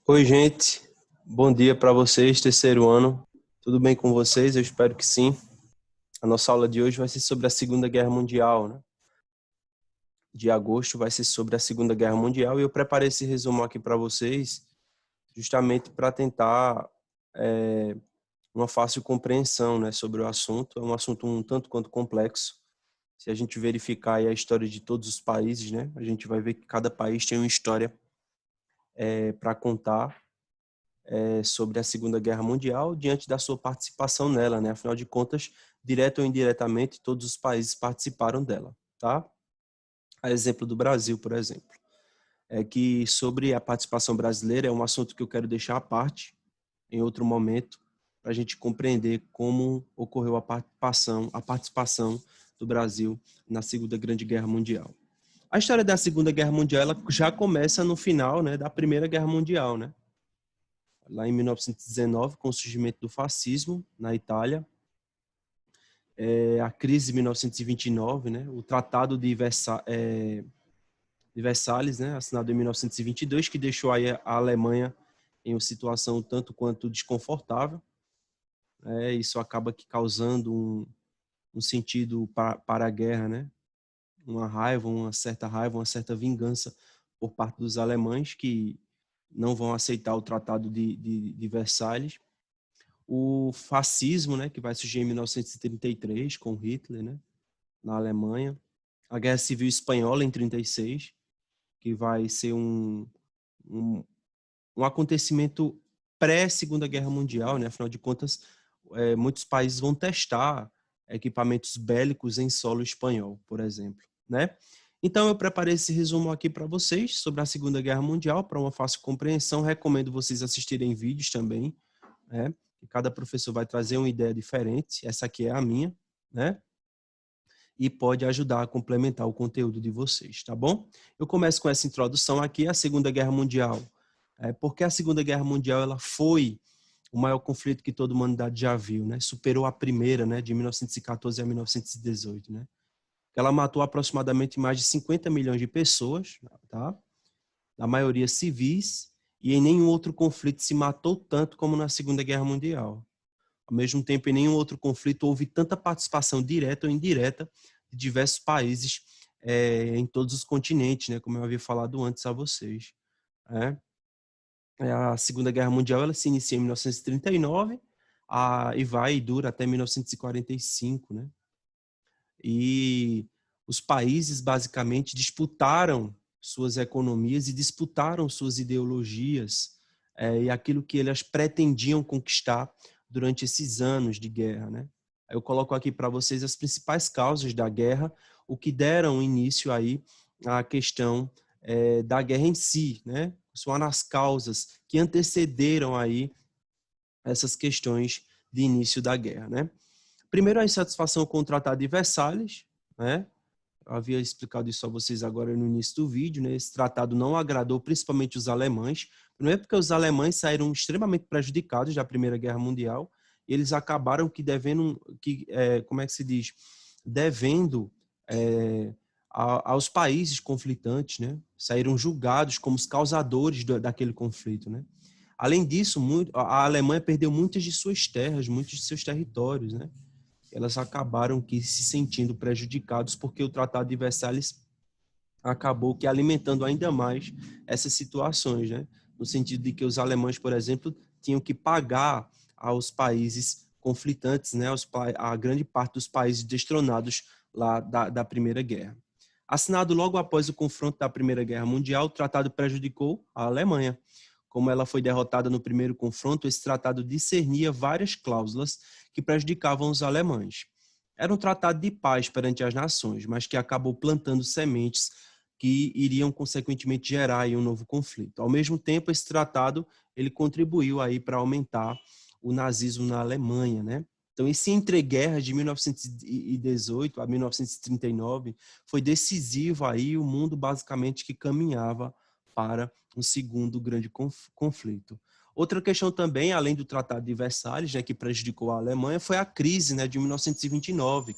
Oi, gente. Bom dia para vocês, terceiro ano. Tudo bem com vocês? Eu espero que sim. A nossa aula de hoje vai ser sobre a Segunda Guerra Mundial, né? De agosto vai ser sobre a Segunda Guerra Mundial e eu preparei esse resumo aqui para vocês justamente para tentar uma fácil compreensão, né, sobre o assunto. É um assunto um tanto quanto complexo. Se a gente verificar aí a história de todos os países, né, a gente vai ver que cada país tem uma história para contar sobre a Segunda Guerra Mundial diante da sua participação nela, né? Afinal de contas, direto ou indiretamente, todos os países participaram dela, tá? A exemplo do Brasil, por exemplo. É que sobre a participação brasileira é um assunto que eu quero deixar à parte em outro momento para a gente compreender como ocorreu a participação do Brasil na Segunda Grande Guerra Mundial. A história da Segunda Guerra Mundial ela já começa no final, né, da Primeira Guerra Mundial, né? Lá em 1919, com o surgimento do fascismo na Itália, a crise de 1929, né, o Tratado de Versalhes, né, assinado em 1922, que deixou aí a Alemanha em uma situação tanto quanto desconfortável. Isso acaba que causando um sentido para a guerra, né, uma certa vingança por parte dos alemães que não vão aceitar o Tratado de Versalhes. O fascismo, né, que vai surgir em 1933 com Hitler, né, na Alemanha. A Guerra Civil Espanhola em 36, que vai ser um, um acontecimento pré-Segunda Guerra Mundial, né? Afinal de contas, muitos países vão testar equipamentos bélicos em solo espanhol, por exemplo, né? Então, eu preparei esse resumo aqui para vocês sobre a Segunda Guerra Mundial, para uma fácil compreensão. Recomendo vocês assistirem vídeos também, né? Cada professor vai trazer uma ideia diferente. Essa aqui é a minha, né? E pode ajudar a complementar o conteúdo de vocês, tá bom? Eu começo com essa introdução aqui, a Segunda Guerra Mundial. Porque a Segunda Guerra Mundial ela foi o maior conflito que toda a humanidade já viu, né? Superou a primeira, né, de 1914 a 1918, né? Ela matou aproximadamente mais de 50 milhões de pessoas, tá? A maioria civis, e em nenhum outro conflito se matou tanto como na Segunda Guerra Mundial. Ao mesmo tempo, em nenhum outro conflito houve tanta participação direta ou indireta de diversos países em todos os continentes, né? Como eu havia falado antes a vocês. A Segunda Guerra Mundial ela se inicia em 1939 e vai e dura até 1945, né? E os países basicamente disputaram suas economias e disputaram suas ideologias e aquilo que eles pretendiam conquistar durante esses anos de guerra, né? Eu coloco aqui para vocês as principais causas da guerra, o que deram início aí à questão da guerra em si, né? São as causas que antecederam aí essas questões de início da guerra, né? Primeiro, a insatisfação com o Tratado de Versalhes, né? Eu havia explicado isso a vocês agora no início do vídeo, né? Esse tratado não agradou principalmente os alemães. Primeiro porque os alemães saíram extremamente prejudicados da Primeira Guerra Mundial e eles acabaram como é que se diz? Devendo aos países conflitantes, né? Saíram julgados como os causadores daquele conflito, né? Além disso, a Alemanha perdeu muitas de suas terras, muitos de seus territórios, né? Elas acabaram que se sentindo prejudicados porque o Tratado de Versalhes acabou que alimentando ainda mais essas situações, né? No sentido de que os alemães, por exemplo, tinham que pagar aos países conflitantes, né? A grande parte dos países destronados lá da Primeira Guerra. Assinado logo após o confronto da Primeira Guerra Mundial, o tratado prejudicou a Alemanha. Como ela foi derrotada no primeiro confronto, esse tratado discernia várias cláusulas que prejudicavam os alemães. Era um tratado de paz perante as nações, mas que acabou plantando sementes que iriam consequentemente gerar aí um novo conflito. Ao mesmo tempo, esse tratado ele contribuiu aí para aumentar o nazismo na Alemanha, né? Então, esse entreguerra de 1918 a 1939 foi decisivo aí, o mundo basicamente que caminhava para um segundo grande conflito. Outra questão também, além do Tratado de Versalhes, né, que prejudicou a Alemanha, foi a crise, né, de 1929,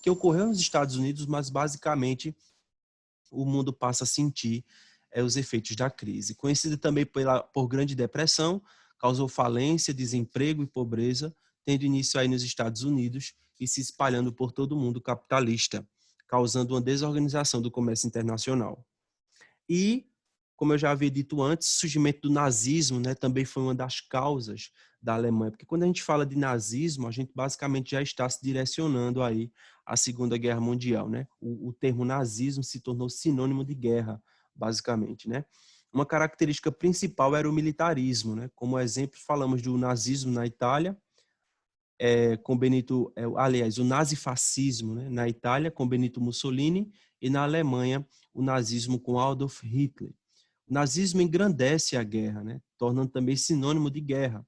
que ocorreu nos Estados Unidos, mas basicamente o mundo passa a sentir os efeitos da crise. Conhecida também por Grande Depressão, causou falência, desemprego e pobreza, tendo início aí nos Estados Unidos e se espalhando por todo o mundo capitalista, causando uma desorganização do comércio internacional. E, como eu já havia dito antes, o surgimento do nazismo, né, também foi uma das causas da Alemanha, porque quando a gente fala de nazismo, a gente basicamente já está se direcionando aí à Segunda Guerra Mundial, né? O termo nazismo se tornou sinônimo de guerra, basicamente, né? Uma característica principal era o militarismo, né? Como exemplo, falamos do nazismo na Itália, com Benito, aliás, o nazifascismo, né, na Itália com Benito Mussolini e na Alemanha o nazismo com Adolf Hitler. O nazismo engrandece a guerra, né, tornando também sinônimo de guerra.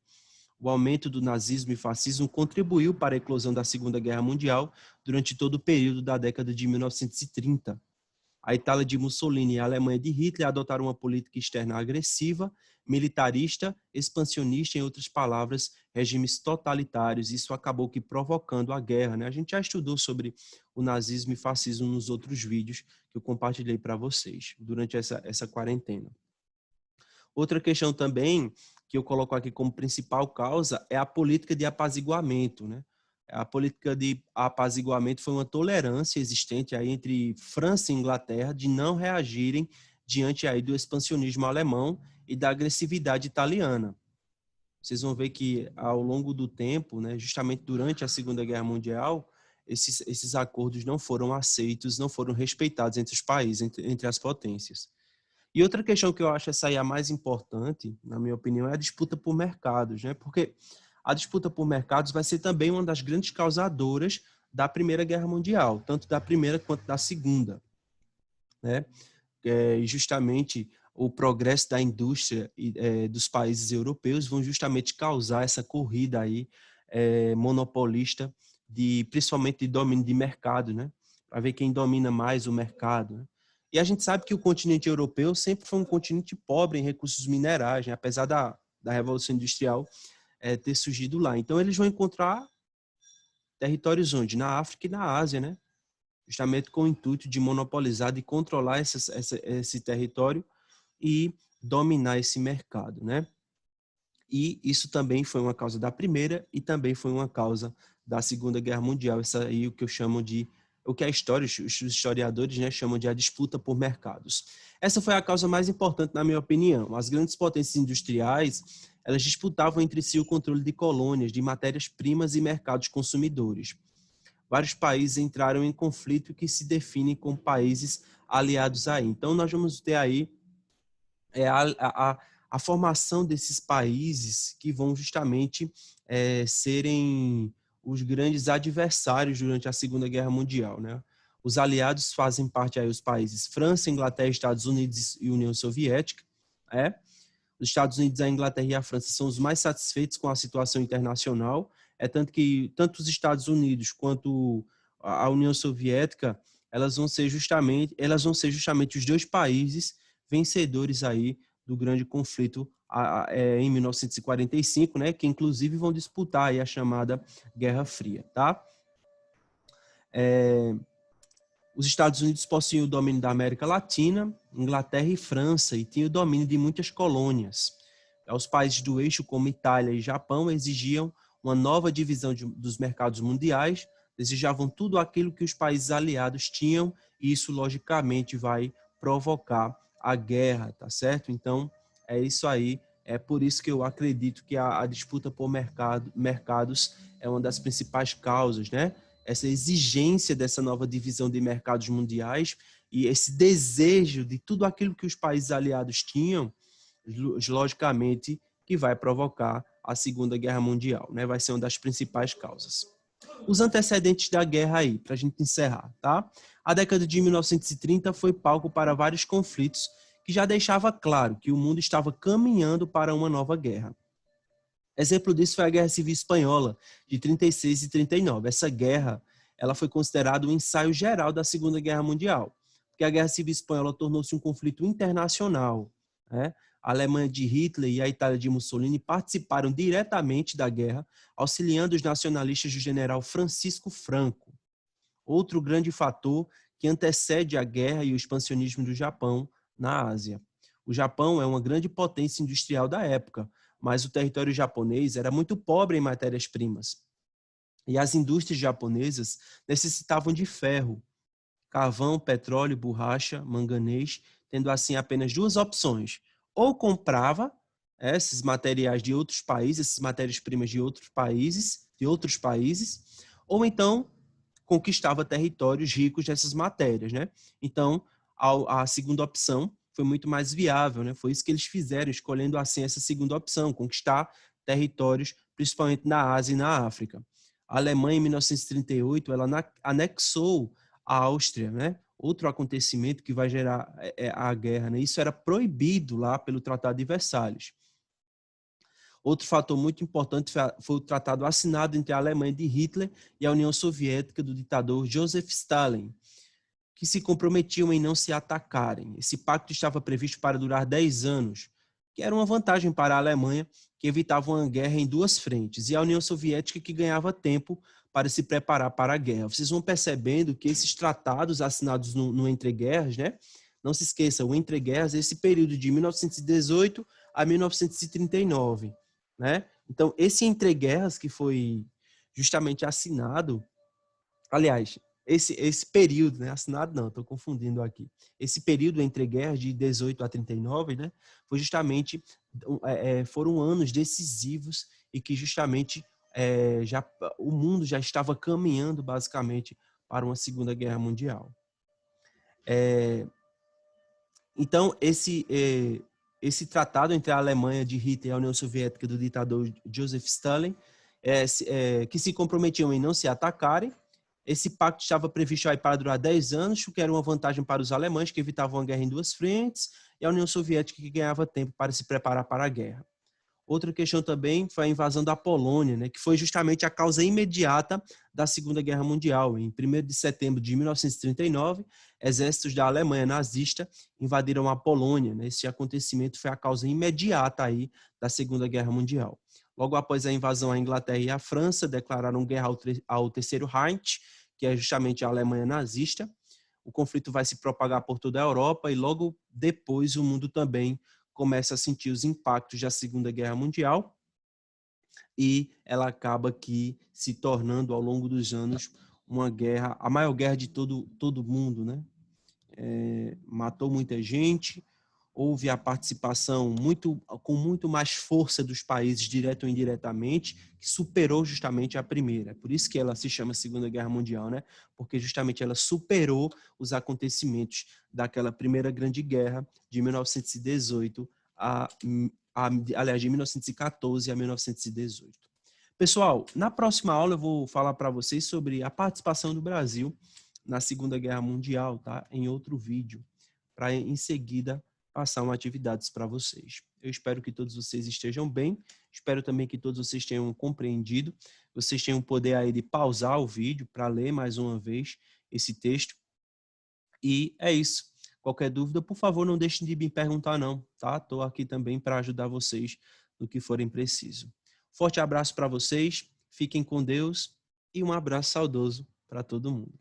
O aumento do nazismo e fascismo contribuiu para a eclosão da Segunda Guerra Mundial durante todo o período da década de 1930. A Itália de Mussolini e a Alemanha de Hitler adotaram uma política externa agressiva, militarista, expansionista, em outras palavras, regimes totalitários. Isso acabou que provocando a guerra, né? A gente já estudou sobre o nazismo e fascismo nos outros vídeos que eu compartilhei para vocês durante essa quarentena. Outra questão também que eu coloco aqui como principal causa é a política de apaziguamento, né? A política de apaziguamento foi uma tolerância existente aí entre França e Inglaterra de não reagirem diante aí do expansionismo alemão e da agressividade italiana. Vocês vão ver que ao longo do tempo, né, justamente durante a Segunda Guerra Mundial, esses acordos não foram aceitos, não foram respeitados entre os países, entre as potências. E outra questão que eu acho essa aí a mais importante, na minha opinião, é a disputa por mercados, né? Porque a disputa por mercados vai ser também uma das grandes causadoras da Primeira Guerra Mundial, tanto da Primeira quanto da Segunda, né? Justamente o progresso da indústria dos países europeus vão justamente causar essa corrida aí monopolista principalmente de domínio de mercado, né? Para ver quem domina mais o mercado, né? E a gente sabe que o continente europeu sempre foi um continente pobre em recursos minerais, né? Apesar da Revolução Industrial ter surgido lá. Então, eles vão encontrar territórios onde? Na África e na Ásia, né? Justamente com o intuito de monopolizar, de controlar esse território e dominar esse mercado, né? E isso também foi uma causa da Primeira e também foi uma causa da Segunda Guerra Mundial. Isso aí o que eu chamo de, o que a história, os historiadores, né, chamam de a disputa por mercados. Essa foi a causa mais importante, na minha opinião. As grandes potências industriais, elas disputavam entre si o controle de colônias, de matérias-primas e mercados consumidores. Vários países entraram em conflito que se definem como países aliados aí. Então, nós vamos ter aí a formação desses países que vão justamente serem os grandes adversários durante a Segunda Guerra Mundial, né? Os aliados fazem parte aí os países França, Inglaterra, Estados Unidos e União Soviética. Os Estados Unidos, a Inglaterra e a França são os mais satisfeitos com a situação internacional. Tanto que tanto os Estados Unidos quanto a União Soviética, elas vão ser justamente os dois países vencedores aí do grande conflito em 1945, né, que inclusive vão disputar aí a chamada Guerra Fria, tá? Os Estados Unidos possuíam o domínio da América Latina, Inglaterra e França, e tinham o domínio de muitas colônias. Os países do eixo, como Itália e Japão, exigiam uma nova divisão dos mercados mundiais, desejavam tudo aquilo que os países aliados tinham, e isso, logicamente, vai provocar a guerra, tá certo? Então, é isso aí. É por isso que eu acredito que a disputa por mercados é uma das principais causas, né? Essa exigência dessa nova divisão de mercados mundiais e esse desejo de tudo aquilo que os países aliados tinham, logicamente, que vai provocar a Segunda Guerra Mundial, né? Vai ser uma das principais causas. Os antecedentes da guerra aí, para a gente encerrar, tá? A década de 1930 foi palco para vários conflitos que já deixava claro que o mundo estava caminhando para uma nova guerra. Exemplo disso foi a Guerra Civil Espanhola, de 36 e 39. Essa guerra, ela foi considerada um ensaio geral da Segunda Guerra Mundial, porque a Guerra Civil Espanhola tornou-se um conflito internacional, né? A Alemanha de Hitler e a Itália de Mussolini participaram diretamente da guerra, auxiliando os nacionalistas do general Francisco Franco. Outro grande fator que antecede a guerra e o expansionismo do Japão na Ásia. O Japão é uma grande potência industrial da época, mas o território japonês era muito pobre em matérias-primas. E as indústrias japonesas necessitavam de ferro, carvão, petróleo, borracha, manganês, tendo assim apenas duas opções. Ou comprava esses materiais de outros países, essas matérias-primas de outros países, ou então conquistava territórios ricos dessas matérias, né? Então, a segunda opção foi muito mais viável, né? Foi isso que eles fizeram, escolhendo assim essa segunda opção, conquistar territórios, principalmente na Ásia e na África. A Alemanha, em 1938, ela anexou a Áustria, né? Outro acontecimento que vai gerar a guerra, né? Isso era proibido lá pelo Tratado de Versalhes. Outro fator muito importante foi o tratado assinado entre a Alemanha de Hitler e a União Soviética do ditador Joseph Stalin, que se comprometiam em não se atacarem. Esse pacto estava previsto para durar 10 anos, que era uma vantagem para a Alemanha, que evitava uma guerra em duas frentes, e a União Soviética, que ganhava tempo para se preparar para a guerra. Vocês vão percebendo que esses tratados assinados no entreguerras, né? Não se esqueça, o entreguerras é esse período de 1918 a 1939, né? Então, esse entreguerras que foi justamente assinado, aliás, esse período, né, assinado não, estou confundindo aqui. Esse período entre guerras de 18 a 39, né, foi justamente foram anos decisivos e que justamente já o mundo já estava caminhando basicamente para uma Segunda Guerra Mundial. Então esse tratado entre a Alemanha de Hitler e a União Soviética do ditador Joseph Stalin, que se comprometiam em não se atacarem. Esse pacto estava previsto aí para durar 10 anos, o que era uma vantagem para os alemães, que evitavam a guerra em duas frentes, e a União Soviética, que ganhava tempo para se preparar para a guerra. Outra questão também foi a invasão da Polônia, né, que foi justamente a causa imediata da Segunda Guerra Mundial. Em 1º de setembro de 1939, exércitos da Alemanha nazista invadiram a Polônia, né. Esse acontecimento foi a causa imediata aí da Segunda Guerra Mundial. Logo após a invasão, a Inglaterra e a França declararam guerra ao Terceiro Reich, que é justamente a Alemanha nazista. O conflito vai se propagar por toda a Europa e logo depois o mundo também começa a sentir os impactos da Segunda Guerra Mundial, e ela acaba aqui se tornando, ao longo dos anos, uma guerra, a maior guerra de todo mundo, né? Matou muita gente, houve a participação com muito mais força dos países, direto ou indiretamente, que superou justamente a primeira. Por isso que ela se chama Segunda Guerra Mundial, né? Porque justamente ela superou os acontecimentos daquela primeira grande guerra de 1918 aliás, de 1914 a 1918. Pessoal, na próxima aula eu vou falar para vocês sobre a participação do Brasil na Segunda Guerra Mundial, tá? Em outro vídeo, para em seguida passar umas atividades para vocês. Eu espero que todos vocês estejam bem, espero também que todos vocês tenham compreendido, vocês tenham o poder aí de pausar o vídeo para ler mais uma vez esse texto. E é isso. Qualquer dúvida, por favor, não deixem de me perguntar não, tá? Estou aqui também para ajudar vocês no que forem preciso. Forte abraço para vocês, fiquem com Deus e um abraço saudoso para todo mundo.